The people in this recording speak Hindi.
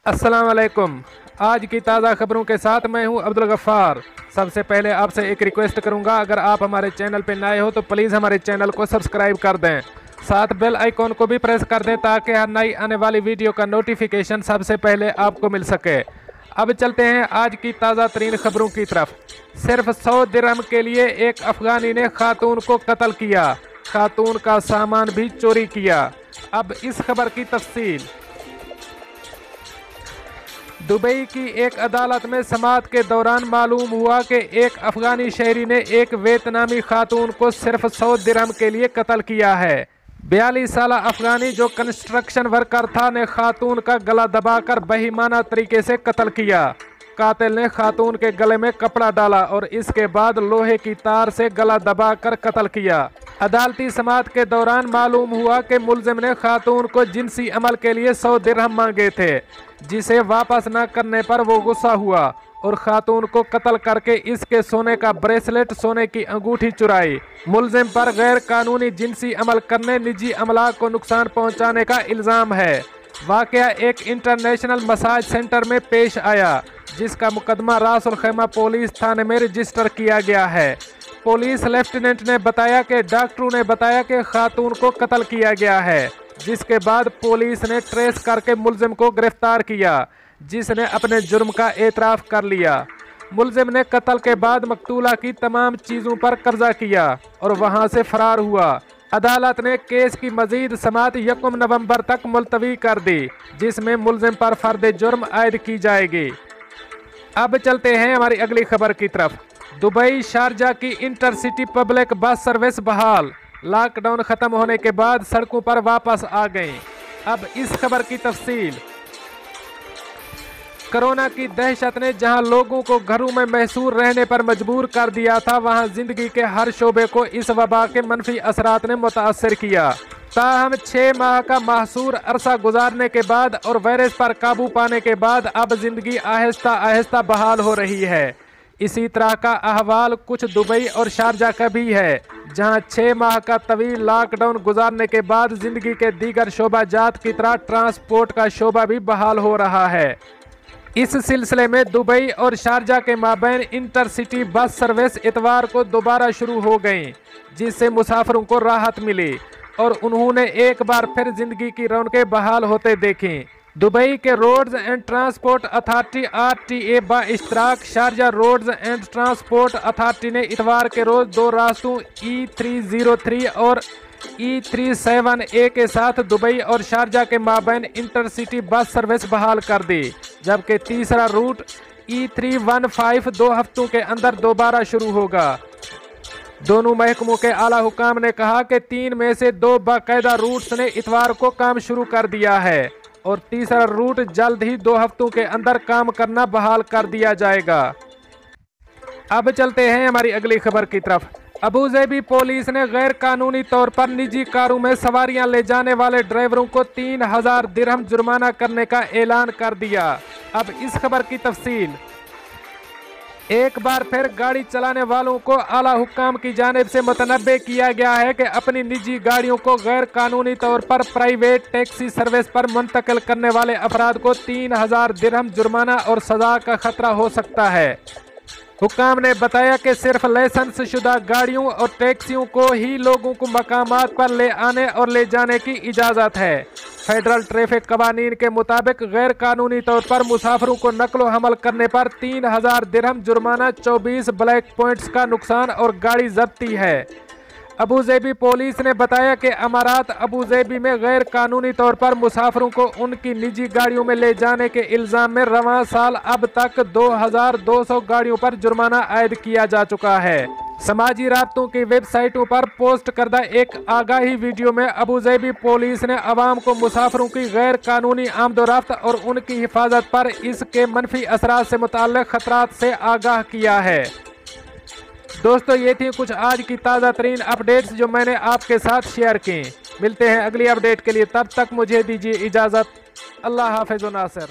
अस्सलाम वालेकुम। आज की ताज़ा खबरों के साथ मैं हूं अब्दुल गफ्फार। सबसे पहले आपसे एक रिक्वेस्ट करूंगा, अगर आप हमारे चैनल पर नए हो तो प्लीज़ हमारे चैनल को सब्सक्राइब कर दें, साथ बेल आइकॉन को भी प्रेस कर दें ताकि हर नई आने वाली वीडियो का नोटिफिकेशन सबसे पहले आपको मिल सके। अब चलते हैं आज की ताज़ा तरीन खबरों की तरफ। सिर्फ 100 दिरहम के लिए एक अफगानी ने खातून को कत्ल किया, खातून का सामान भी चोरी किया। अब इस खबर की तफसील। दुबई की एक अदालत में समाअत के दौरान मालूम हुआ कि एक अफगानी शहरी ने एक वियतनामी खातून को सिर्फ 100 दिरहम के लिए कत्ल किया है। 42 साल अफगानी जो कंस्ट्रक्शन वर्कर था ने खातून का गला दबाकर बेईमाना तरीके से कत्ल किया। कातिल ने खातून के गले में कपड़ा डाला और इसके बाद लोहे की तार से गला दबाकर कत्ल किया। अदालती समाअत के दौरान मालूम हुआ कि मुलजिम ने खातून को जिनसी अमल के लिए 100 दिरहम मांगे थे, जिसे वापस न करने पर वो गुस्सा हुआ और खातून को कत्ल करके इसके सोने का ब्रेसलेट, सोने की अंगूठी चुराई। मुलजिम पर गैर कानूनी जिनसी अमल करने, निजी अमलाक को नुकसान पहुंचाने का इल्ज़ाम है। वाकया एक इंटरनेशनल मसाज सेंटर में पेश आया, जिसका मुकदमा रास उल खैमा पुलिस थाने में रजिस्टर किया गया है। पुलिस लेफ्टिनेंट ने बताया कि डॉक्टरों ने बताया कि खातून को कत्ल किया गया है, जिसके बाद पुलिस ने ट्रेस करके मुलजिम को गिरफ्तार किया, जिसने अपने जुर्म का एतराफ़ कर लिया। मुलजिम ने कत्ल के बाद मकतूला की तमाम चीज़ों पर कब्जा किया और वहां से फरार हुआ। अदालत ने केस की मजीद समाअत 1 नवंबर तक मुलतवी कर दी, जिसमें मुलजिम पर फर्द जुर्म आयद की जाएगी। अब चलते हैं हमारी अगली खबर की तरफ। दुबई शारजा की इंटरसिटी पब्लिक बस सर्विस बहाल, लॉकडाउन खत्म होने के बाद सड़कों पर वापस आ गई। अब इस खबर की तफसील। कोरोना की दहशत ने जहां लोगों को घरों में महसूर रहने पर मजबूर कर दिया था, वहां जिंदगी के हर शोबे को इस वबा के मनफी असरात ने मुतासर किया। ताहम 6 माह का महसूर अरसा गुजारने के बाद और वायरस पर काबू पाने के बाद अब जिंदगी आहिस्ता आहिस्ता बहाल हो रही है। इसी तरह का अहवाल कुछ दुबई और शारजा का भी है, जहां 6 माह का तवील लॉकडाउन गुजारने के बाद जिंदगी के दीगर शोबाजात की तरह ट्रांसपोर्ट का शोबा भी बहाल हो रहा है। इस सिलसिले में दुबई और शारजा के माबैन इंटरसिटी बस सर्विस इतवार को दोबारा शुरू हो गई, जिससे मुसाफिरों को राहत मिली और उन्होंने एक बार फिर जिंदगी की रौनकें बहाल होते देखी। दुबई के roads and transport authority RTA बा इश्तराक Sharjah roads and transport authority ने इतवार के रोज 2 रास्तों E303 और E37A के साथ दुबई और शारजा के माबैन इंटरसिटी बस सर्विस बहाल कर दी, जबकि तीसरा रूट E315 2 हफ्तों के अंदर दोबारा शुरू होगा। दोनों महकमों के आला हुकाम ने कहा कि 3 में से 2 बाकायदा रूट्स ने इतवार को काम शुरू कर दिया है और तीसरा रूट जल्द ही 2 हफ्तों के अंदर काम करना बहाल कर दिया जाएगा। अब चलते हैं हमारी अगली खबर की तरफ। अबूज़ेबी पुलिस ने गैर कानूनी तौर पर निजी कारों में सवारियां ले जाने वाले ड्राइवरों को 3000 दिरहम जुर्माना करने का ऐलान कर दिया। अब इस खबर की तफसील। एक बार फिर गाड़ी चलाने वालों को आला हुक्काम की जानिब से मुतनब्बे किया गया है कि अपनी निजी गाड़ियों को गैर कानूनी तौर पर प्राइवेट टैक्सी सर्विस पर मुंतकिल करने वाले अफराद को 3000 दिरहम जुर्माना और सजा का खतरा हो सकता है। हुक्काम ने बताया कि सिर्फ लाइसेंस शुदा गाड़ियों और टैक्सियों को ही लोगों को मकामात पर ले आने और ले जाने की इजाज़त है। फेडरल ट्रैफिक कवानीन के मुताबिक गैर कानूनी तौर पर मुसाफिरों को नकलो हमल करने पर 3000 दिरहम जुर्माना, 24 ब्लैक पॉइंट्स का नुकसान और गाड़ी जब्ती है। अबूज़ेबी पुलिस ने बताया कि अमारात अबूज़ेबी में गैर कानूनी तौर पर मुसाफिरों को उनकी निजी गाड़ियों में ले जाने के इल्ज़ाम में रवां साल अब तक 2200 गाड़ियों पर जुर्माना आयद किया जा चुका है। समाजी राब्तों की वेबसाइटों पर पोस्ट करदा एक आगाही वीडियो में अबूज़ेबी पुलिस ने अवाम को मुसाफिरों की गैर कानूनी आमदोरफ्त और उनकी हिफाजत पर इसके मनफी असरात से मुताल्लिक़ खतरात से आगाह किया है। दोस्तों, ये थी कुछ आज की ताज़ा तरीन अपडेट्स जो मैंने आपके साथ शेयर की। मिलते हैं अगली अपडेट के लिए, तब तक मुझे दीजिए इजाज़त। अल्लाह हाफ़िज़ व नासिर।